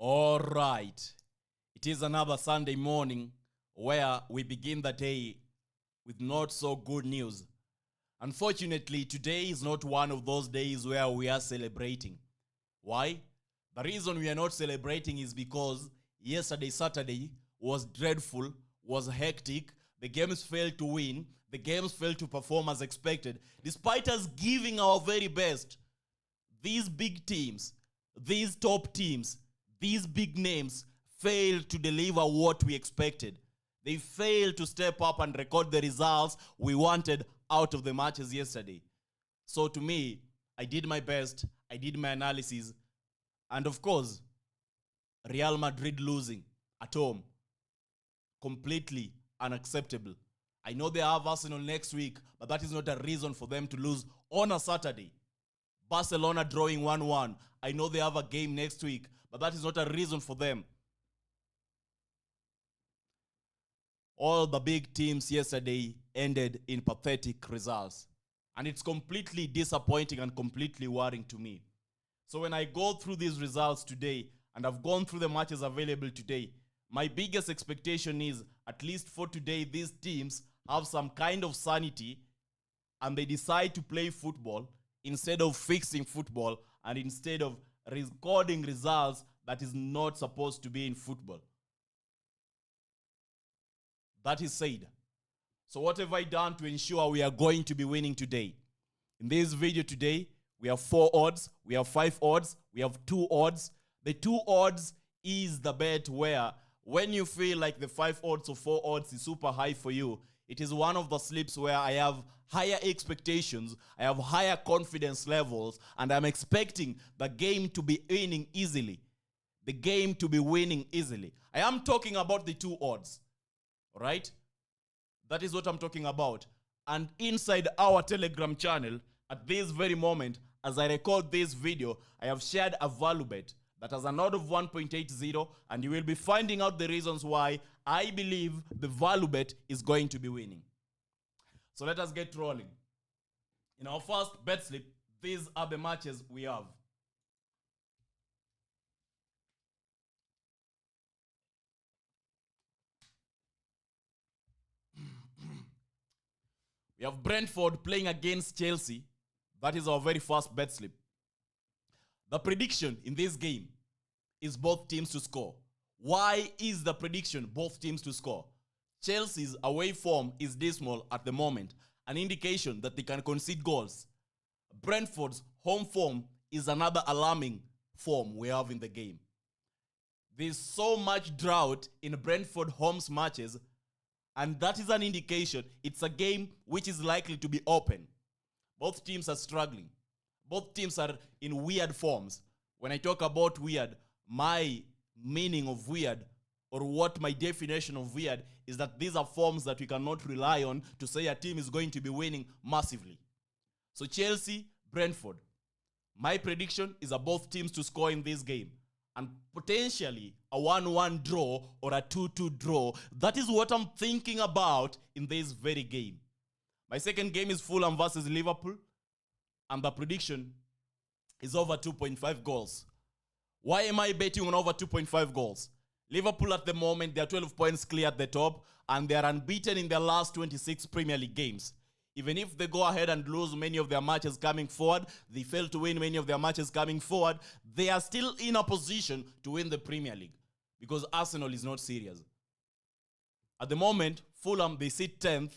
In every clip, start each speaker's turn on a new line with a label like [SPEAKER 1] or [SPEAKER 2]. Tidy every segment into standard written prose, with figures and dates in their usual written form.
[SPEAKER 1] All right. It is another Sunday morning where we begin the day with not so good news. Unfortunately, today is not one of those days where we are celebrating. Why? The reason we are not celebrating is because yesterday, Saturday, was dreadful, was hectic. The games failed to win. The games failed to perform as expected. Despite us giving our very best, these big teams, these top teams, these big names failed to deliver what we expected. They failed to step up and record the results we wanted out of the matches yesterday. So to me, I did my best, I did my analysis, and of course, Real Madrid losing at home, completely unacceptable. I know they have Arsenal next week, but that is not a reason for them to lose on a Saturday. Barcelona drawing 1-1. I know they have a game next week, but that is not a reason for them. All the big teams yesterday ended in pathetic results. And it's completely disappointing and completely worrying to me. So when I go through these results today, and I've gone through the matches available today, my biggest expectation is, at least for today, these teams have some kind of sanity and they decide to play football instead of fixing football and instead of recording results that is not supposed to be in football. That is said. So what have I done to ensure we are going to be winning today? In this video today, we have 4 odds, we have 5 odds, we have 2 odds. The 2 odds is the bet where when you feel like the 5 odds or 4 odds is super high for you, it is one of the slips where I have higher expectations, I have higher confidence levels, and I'm expecting the game to be winning easily. The game to be winning easily. I am talking about the 2 odds. Right? That is what I'm talking about. And inside our Telegram channel, at this very moment, as I record this video, I have shared a value bet that has an odd of 1.80, and you will be finding out the reasons why I believe the value bet is going to be winning. So let us get rolling. In our first bet slip, these are the matches we have. We have Brentford playing against Chelsea. That is our very first bet slip. The prediction in this game is both teams to score. Why is the prediction both teams to score? Chelsea's away form is dismal at the moment, an indication that they can concede goals. Brentford's home form is another alarming form we have in the game. There's so much drought in Brentford home's matches, and that is an indication it's a game which is likely to be open. Both teams are struggling. Both teams are in weird forms. When I talk about weird, my meaning of weird, or what my definition of weird, is that these are forms that we cannot rely on to say a team is going to be winning massively. So Chelsea, Brentford. My prediction is that both teams to score in this game. And potentially a 1-1 draw or a 2-2 draw. That is what I'm thinking about in this very game. My second game is Fulham versus Liverpool. And the prediction is over 2.5 goals. Why am I betting on over 2.5 goals? Liverpool at the moment, they are 12 points clear at the top. And they are unbeaten in their last 26 Premier League games. Even if they go ahead and lose many of their matches coming forward, they fail to win many of their matches coming forward, they are still in a position to win the Premier League because Arsenal is not serious. At the moment, Fulham, they sit 10th.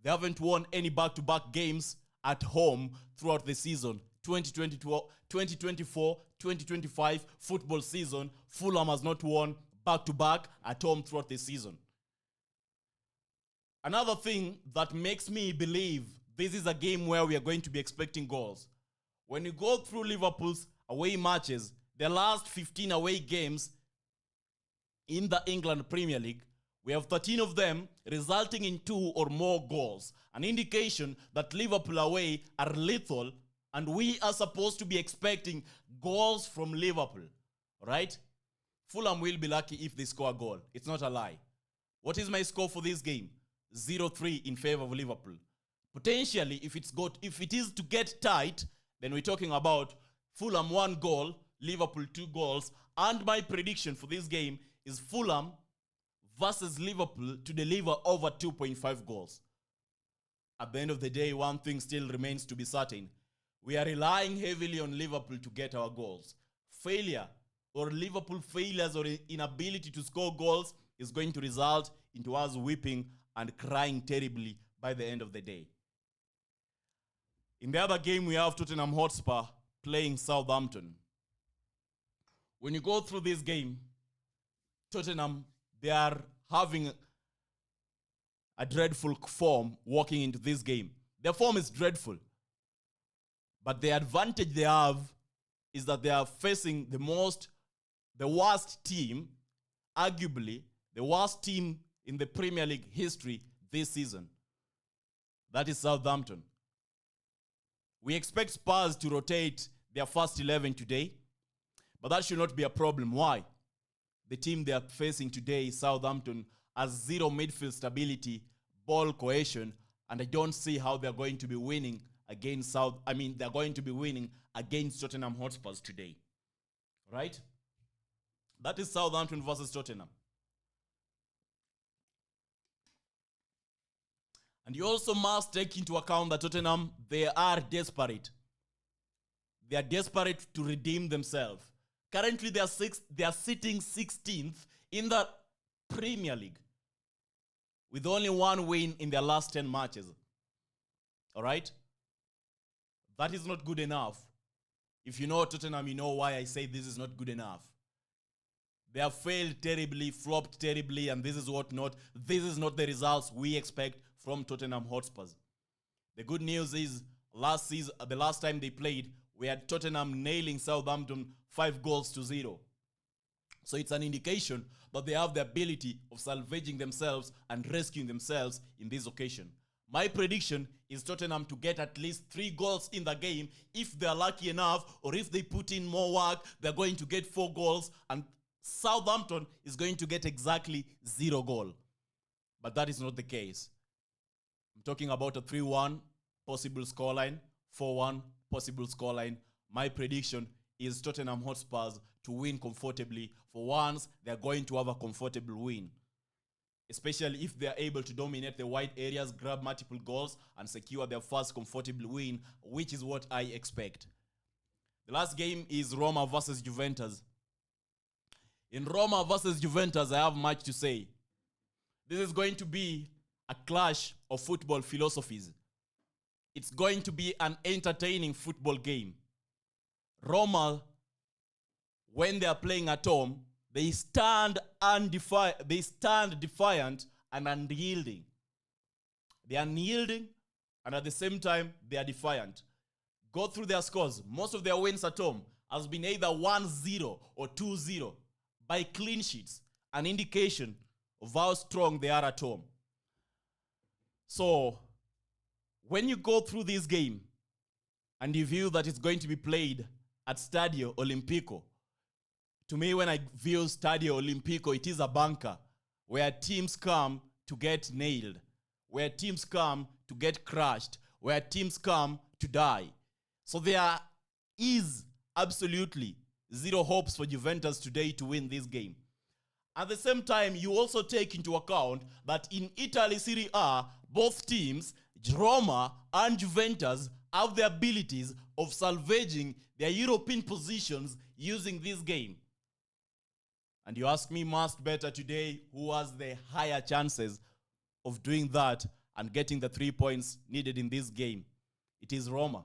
[SPEAKER 1] They haven't won any back-to-back games at home throughout the season. 2024-2025 football season, Fulham has not won back-to-back at home throughout the season. Another thing that makes me believe this is a game where we are going to be expecting goals. When you go through Liverpool's away matches, their last 15 away games in the England Premier League, we have 13 of them resulting in 2 or more goals. An indication that Liverpool away are lethal and we are supposed to be expecting goals from Liverpool, right? Fulham will be lucky if they score a goal. It's not a lie. What is my score for this game? 0-3 in favor of Liverpool. Potentially, if it is to get tight, then we're talking about Fulham 1 goal, Liverpool 2 goals. And my prediction for this game is Fulham versus Liverpool to deliver over 2.5 goals. At the end of the day, one thing still remains to be certain. We are relying heavily on Liverpool to get our goals. Failure or Liverpool failures or inability to score goals is going to result into us weeping and crying terribly by the end of the day. In the other game, we have Tottenham Hotspur playing Southampton. When you go through this game, Tottenham, they are having a dreadful form walking into this game. Their form is dreadful. But the advantage they have is that they are facing the worst team, arguably the worst team in the Premier League history this season. That is Southampton. We expect Spurs to rotate their first 11 today, but that should not be a problem. Why? The team they are facing today, Southampton, has zero midfield stability, ball cohesion, and I don't see how they're going to be winning against they're going to be winning against Tottenham Hotspurs today. Right? That is Southampton versus Tottenham. And you also must take into account that Tottenham, they are desperate. They are desperate to redeem themselves. Currently, they are sitting 16th in the Premier League with only one win in their last 10 matches. All right? That is not good enough. If you know Tottenham, you know why I say this is not good enough. They have failed terribly, flopped terribly, and this is not the results we expect from Tottenham Hotspurs. The good news is the last time they played, we had Tottenham nailing Southampton 5-0. So it's an indication that they have the ability of salvaging themselves and rescuing themselves in this occasion. My prediction is Tottenham to get at least 3 goals in the game. If they're lucky enough, or if they put in more work, they're going to get 4 goals, and Southampton is going to get exactly 0 goal. But that is not the case. I'm talking about a 3-1 possible scoreline, 4-1 possible scoreline. My prediction is Tottenham Hotspurs to win comfortably. For once, they're going to have a comfortable win, especially if they're able to dominate the wide areas, grab multiple goals, and secure their first comfortable win, which is what I expect. The last game is Roma versus Juventus. In Roma versus Juventus, I have much to say. This is going to be a clash of football philosophies. It's going to be an entertaining football game. Roma, when they are playing at home, they stand defiant and unyielding. They are unyielding, and at the same time, they are defiant. Go through their scores. Most of their wins at home has been either 1-0 or 2-0 by clean sheets, an indication of how strong they are at home. So, when you go through this game and you view that it's going to be played at Stadio Olimpico, to me, when I view Stadio Olimpico, it is a bunker where teams come to get nailed, where teams come to get crushed, where teams come to die. So there is absolutely zero hopes for Juventus today to win this game. At the same time, you also take into account that in Italy Serie A, both teams, Roma and Juventus, have the abilities of salvaging their European positions using this game. And you ask me, must better today, who has the higher chances of doing that and getting the 3 points needed in this game? It is Roma.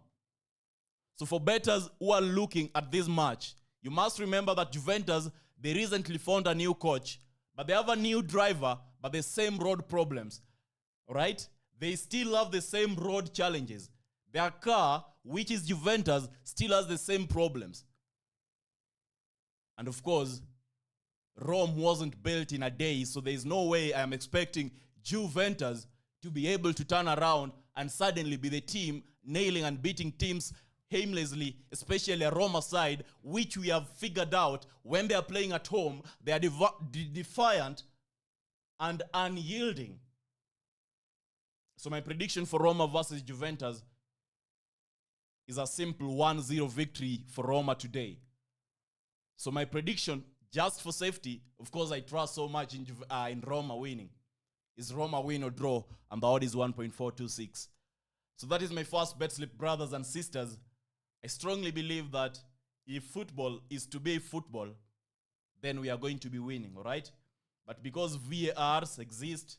[SPEAKER 1] So for bettors who are looking at this match, you must remember that Juventus, they recently found a new coach, but they have a new driver, but the same road problems. All right? They still have the same road challenges. Their car, which is Juventus, still has the same problems. And of course, Rome wasn't built in a day, so there's no way I'm expecting Juventus to be able to turn around and suddenly be the team nailing and beating teams aimlessly, especially a Roma side, which we have figured out when they are playing at home, they are defiant and unyielding. So my prediction for Roma versus Juventus is a simple 1-0 victory for Roma today. So my prediction, just for safety, of course I trust so much in Roma winning, is Roma win or draw, and the odd is 1.426. So that is my first bet slip, brothers and sisters. I strongly believe that if football is to be football, then we are going to be winning, all right? But because VARs exist,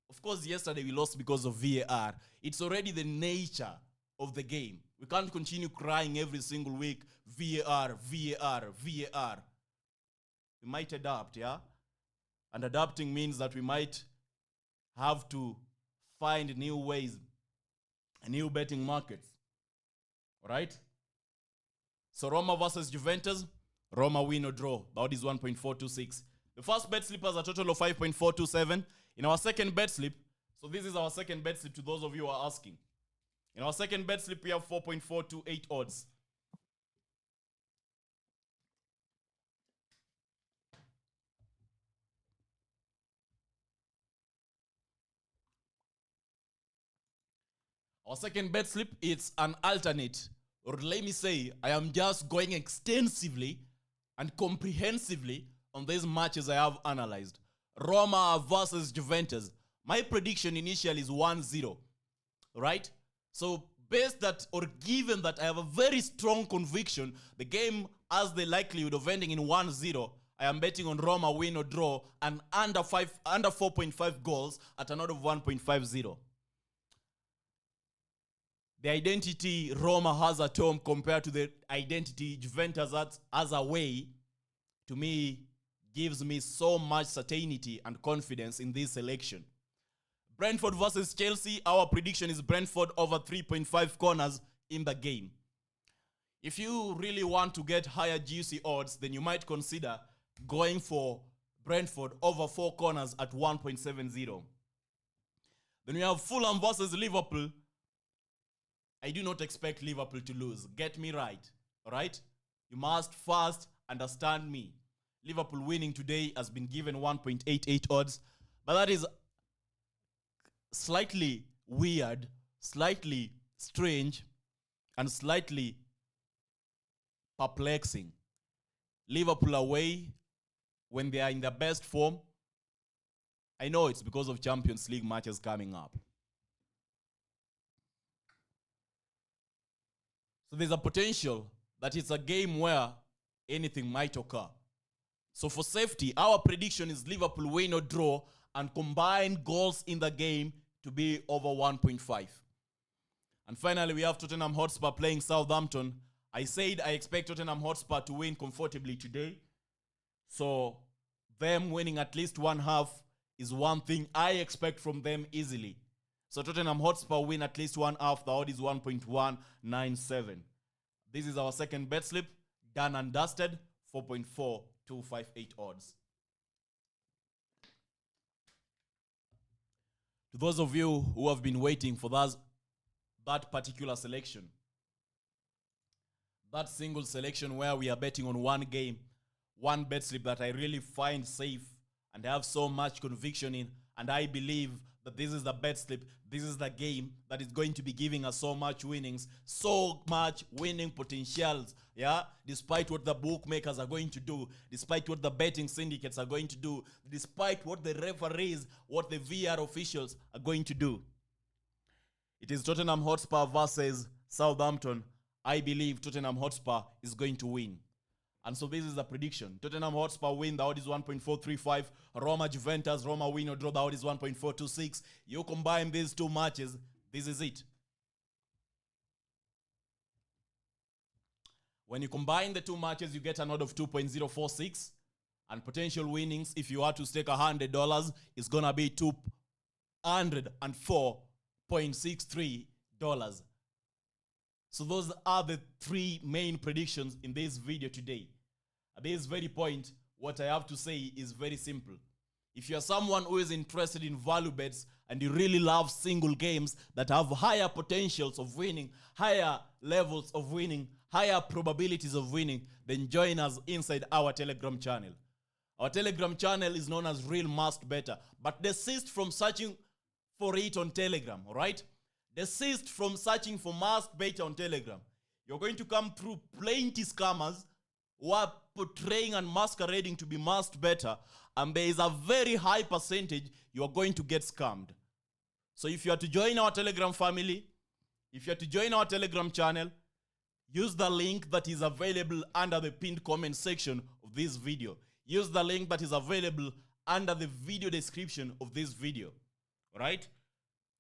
[SPEAKER 1] of course, yesterday we lost because of VAR. It's already the nature of the game. We can't continue crying every single week, VAR, VAR, VAR. We might adapt, yeah? And adapting means that we might have to find new ways, new betting markets, all right? So Roma versus Juventus, Roma win or draw. The odd is 1.426. The first bet slip has a total of 5.427. In our second bet slip, so this is our second bet slip to those of you who are asking. In our second bet slip, we have 4.428 odds. Our second bet slip, it's an alternate. Or let me say, I am just going extensively and comprehensively on these matches I have analyzed. Roma versus Juventus. My prediction initially is 1-0, right? So based that, or given that I have a very strong conviction, the game has the likelihood of ending in 1-0, I am betting on Roma win or draw and under 4.5 goals at an odd of 1.50. The identity Roma has at home compared to the identity Juventus has away, to me, gives me so much certainty and confidence in this selection. Brentford versus Chelsea, our prediction is Brentford over 3.5 corners in the game. If you really want to get higher juicy odds, then you might consider going for Brentford over 4 corners at 1.70. Then we have Fulham versus Liverpool. I do not expect Liverpool to lose. Get me right, all right? You must first understand me. Liverpool winning today has been given 1.88 odds, but that is slightly weird, slightly strange, and slightly perplexing. Liverpool away when they are in their best form. I know it's because of Champions League matches coming up. So there's a potential that it's a game where anything might occur. So for safety, our prediction is Liverpool win or draw and combined goals in the game to be over 1.5. And finally, we have Tottenham Hotspur playing Southampton. I said I expect Tottenham Hotspur to win comfortably today. So them winning at least one half is one thing I expect from them easily. So Tottenham Hotspur win at least one half. The odd is 1.197. This is our second bet slip. Done and dusted. 4.4258 odds. To those of you who have been waiting for that particular selection, that single selection where we are betting on one game, one bet slip that I really find safe and have so much conviction in, and I believe that this is the bet slip, this is the game that is going to be giving us so much winnings, so much winning potentials, yeah? Despite what the bookmakers are going to do, despite what the betting syndicates are going to do, despite what the referees, what the VR officials are going to do. It is Tottenham Hotspur versus Southampton. I believe Tottenham Hotspur is going to win. And so this is the prediction. Tottenham Hotspur win, the odd is 1.435. Roma Juventus, Roma win or draw, the odd is 1.426. You combine these two matches, this is it. When you combine the two matches, you get an odd of 2.046. And potential winnings, if you are to stake $100, is going to be $204.63. So those are the three main predictions in this video today. At this very point, what I have to say is very simple. If you are someone who is interested in value bets and you really love single games that have higher potentials of winning, higher levels of winning, higher probabilities of winning, then join us inside our Telegram channel. Our Telegram channel is known as Real Must Better, but desist from searching for it on Telegram, all right? Desist from searching for Must Better on Telegram. You're going to come through plenty scammers who are portraying and masquerading to be must better, and there is a very high percentage you are going to get scammed. So if you are to join our Telegram family, if you are to join our Telegram channel, use the link that is available under the pinned comment section of this video. Use the link that is available under the video description of this video. Alright?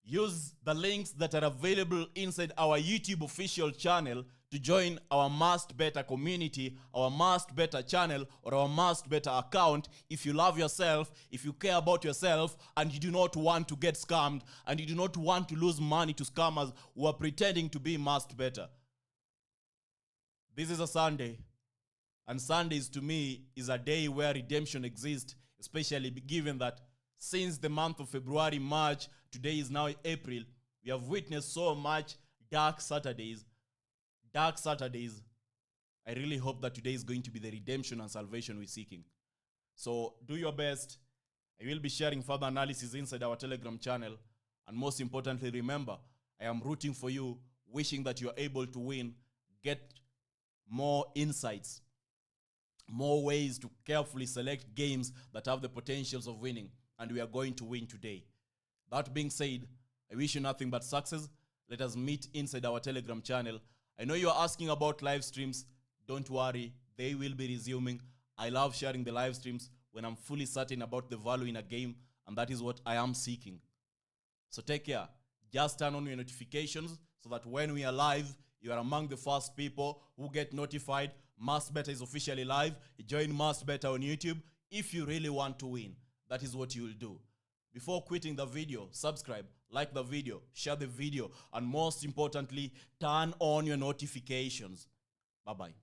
[SPEAKER 1] Use the links that are available inside our YouTube official channel to join our Must Better community, our Must Better channel, or our Must Better account if you love yourself, if you care about yourself, and you do not want to get scammed, and you do not want to lose money to scammers who are pretending to be Must Better. This is a Sunday, and Sundays to me is a day where redemption exists, especially given that since the month of February, March, today is now April, we have witnessed so much dark Saturdays. Dark Saturdays. I really hope that today is going to be the redemption and salvation we're seeking. So do your best. I will be sharing further analysis inside our Telegram channel. And most importantly, remember, I am rooting for you, wishing that you are able to win, get more insights, more ways to carefully select games that have the potentials of winning. And we are going to win today. That being said, I wish you nothing but success. Let us meet inside our Telegram channel. I know you are asking about live streams. Don't worry, they will be resuming. I love sharing the live streams when I'm fully certain about the value in a game, and that is what I am seeking. So take care. Just turn on your notifications so that when we are live, you are among the first people who get notified. Must Better is officially live. Join Must Better on YouTube if you really want to win. That is what you will do. Before quitting the video, subscribe, like the video, share the video, and most importantly, turn on your notifications. Bye-bye.